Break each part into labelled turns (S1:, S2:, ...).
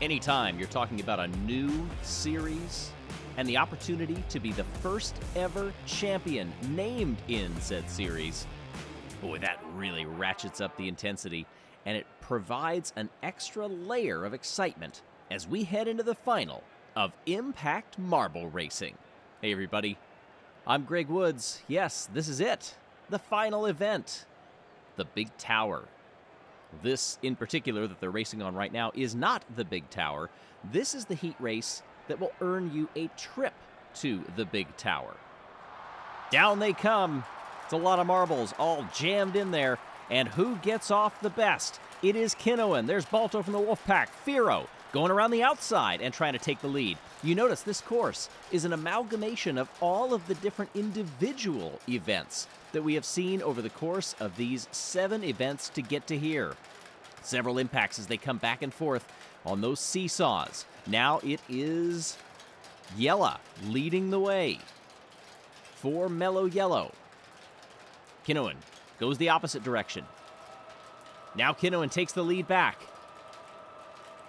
S1: Anytime you're talking about a new series and the opportunity to be the first ever champion named in said series, boy, that really ratchets up the intensity, and it provides an extra layer of excitement as we head into the final of Impact Marble Racing. Hey everybody, I'm Greg Woods. Yes, this is it, the final event, the Big Tower. This in particular that they're racing on right now is not the Big Tower. This is the heat race that will earn you a trip to the Big Tower. Down they come. It's a lot of marbles all jammed in there. And who gets off the best? It is Kinnoan. There's Balto from the Wolfpack. Firo going around the outside and trying to take the lead. You notice this course is an amalgamation of all of the different individual events that we have seen over the course of these 7 events to get to here. Several impacts as they come back and forth on those seesaws. Now it is Jelle leading the way for Mellow Yellow. Kinnoan goes the opposite direction. Now Kinnoan takes the lead back.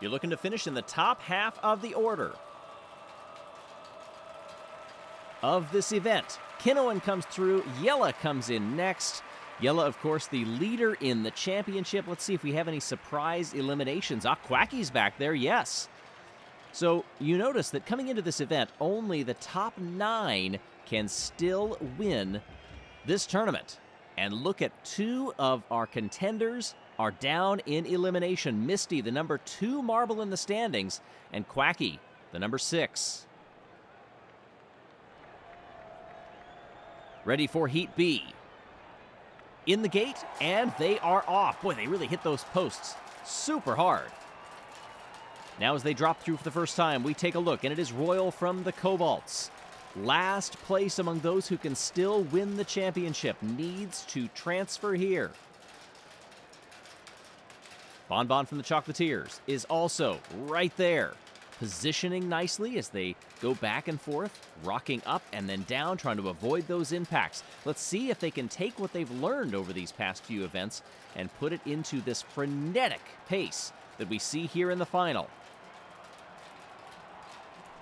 S1: You're looking to finish in the top half of the order of this event. Kinnoan comes through. Jelle comes in next. Jelle, of course, the leader in the championship. Let's see if we have any surprise eliminations. Quacky's back there, yes. So you notice that coming into this event, only the top 9 can still win this tournament. And look at 2 of our contenders are down in elimination. Misty, the number 2 marble in the standings, and Quacky, the number 6. Ready for Heat B. In the gate, and they are off. Boy, they really hit those posts super hard. Now as they drop through for the first time, we take a look, and it is Royal from the Cobalts. Last place among those who can still win the championship needs to transfer here. Bonbon from the Chocolatiers is also right there, positioning nicely as they go back and forth, rocking up and then down, trying to avoid those impacts. Let's see if they can take what they've learned over these past few events and put it into this frenetic pace that we see here in the final.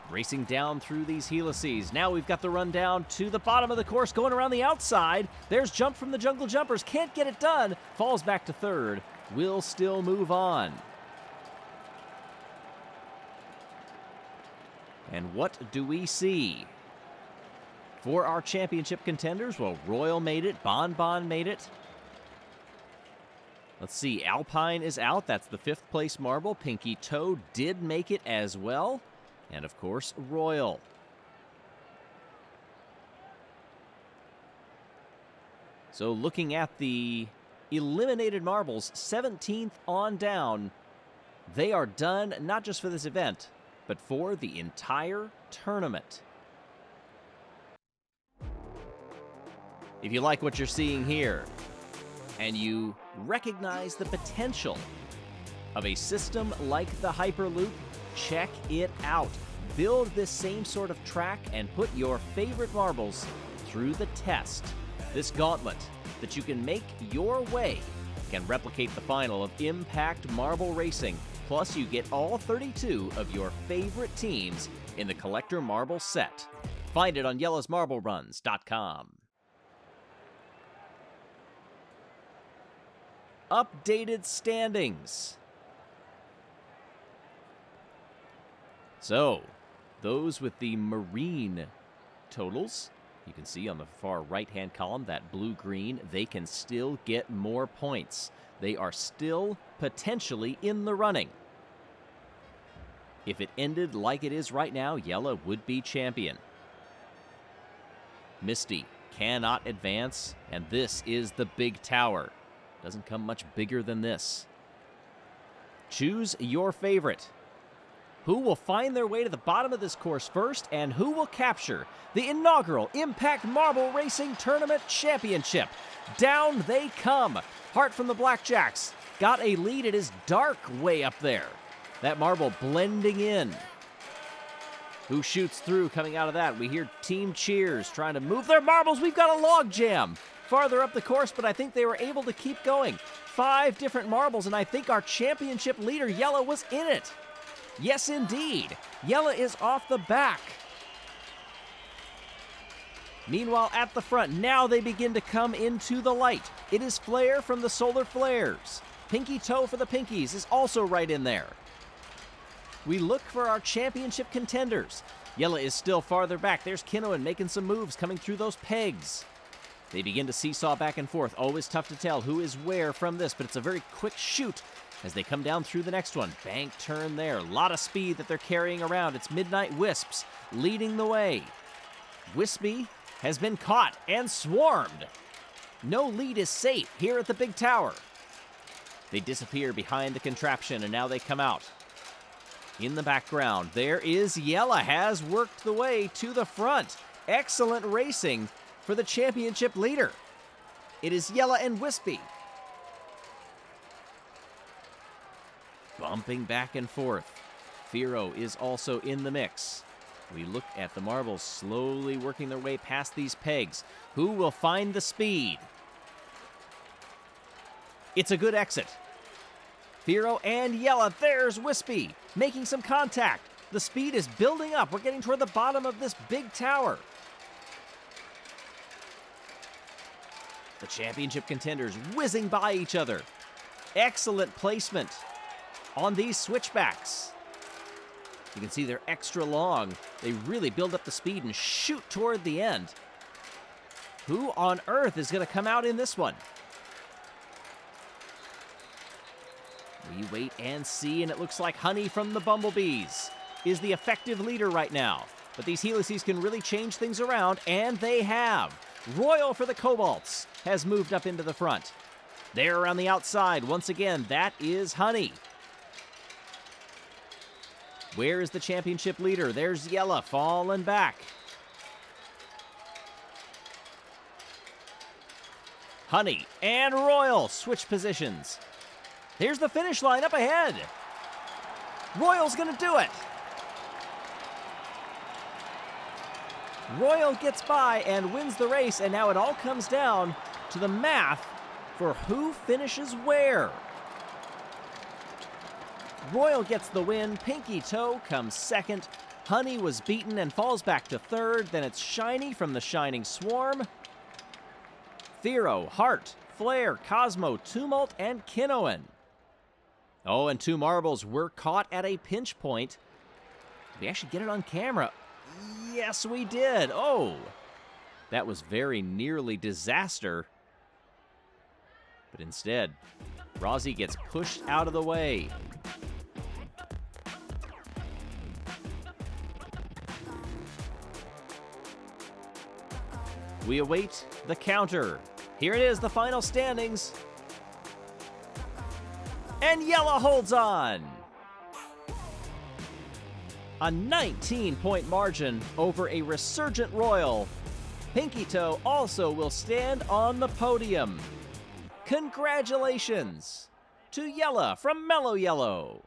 S1: Racing down through these helices. Now we've got the run down to the bottom of the course, going around the outside. There's Jump from the Jungle Jumpers. Can't get it done. Falls back to third. Will still move on. And what do we see for our championship contenders? Well, Royal made it. Bonbon made it. Let's see. Alpine is out. That's the 5th place marble. Pinky Toe did make it as well. And, of course, Royal. So looking at the eliminated marbles, 17th on down, they are done not just for this event, but for the entire tournament. If you like what you're seeing here, and you recognize the potential of a system like the Hyperloop, check it out. Build this same sort of track and put your favorite marbles through the test. This gauntlet that you can make your way can replicate the final of Impact Marble Racing. Plus, you get all 32 of your favorite teams in the Collector Marble set. Find it on yellowsmarbleruns.com. Updated standings. So, those with the marine totals, you can see on the far right-hand column, that blue-green, they can still get more points. They are still potentially in the running. If it ended like it is right now, Jelle would be champion. Misty cannot advance, and this is the Big Tower. Doesn't come much bigger than this. Choose your favorite. Who will find their way to the bottom of this course first, and who will capture the inaugural Impact Marble Racing Tournament Championship? Down they come. Hart from the Blackjacks got a lead. It is dark way up there. That marble blending in. Who shoots through coming out of that? We hear Team Cheers trying to move their marbles. We've got a log jam farther up the course, but I think they were able to keep going. 5 different marbles, and I think our championship leader, Jelle, was in it. Yes, indeed. Jelle is off the back. Meanwhile, at the front, now they begin to come into the light. It is Flare from the Solar Flares. Pinky Toe for the Pinkies is also right in there. We look for our championship contenders. Jelle is still farther back. There's Kinnoan making some moves coming through those pegs. They begin to seesaw back and forth. Always tough to tell who is where from this, but it's a very quick shoot as they come down through the next one. Bank turn there. A lot of speed that they're carrying around. It's Midnight Wisps leading the way. Wispy has been caught and swarmed. No lead is safe here at the big tower. They disappear behind the contraption, and now they come out. In the background, there is Jelle, has worked the way to the front. Excellent racing for the championship leader. It is Jelle and Wispy. Bumping back and forth. Firo is also in the mix. We look at the marbles slowly working their way past these pegs. Who will find the speed? It's a good exit. Firo and Jelle, there's Wispy, making some contact. The speed is building up. We're getting toward the bottom of this big tower. The championship contenders whizzing by each other. Excellent placement on these switchbacks. You can see they're extra long. They really build up the speed and shoot toward the end. Who on earth is going to come out in this one? We wait and see, and it looks like Honey from the Bumblebees is the effective leader right now. But these Helices can really change things around, and they have. Royal for the Cobalts has moved up into the front. There around the outside, once again, that is Honey. Where is the championship leader? There's Jelle falling back. Honey and Royal switch positions. Here's the finish line up ahead. Royal's gonna do it. Royal gets by and wins the race, and now it all comes down to the math for who finishes where. Royal gets the win. Pinky Toe comes second. Honey was beaten and falls back to third. Then it's Shiny from the Shining Swarm. Firo, Heart, Flare, Cosmo, Tumult, and Kinnoan. Oh, and two marbles were caught at a pinch point. Did we actually get it on camera? Yes, we did. Oh, that was very nearly disaster. But instead, Rozzy gets pushed out of the way. We await the counter. Here it is, the final standings. And Jelle holds on. A 19-point margin over a resurgent Royal. Pinky Toe also will stand on the podium. Congratulations to Jelle from Mellow Yellow.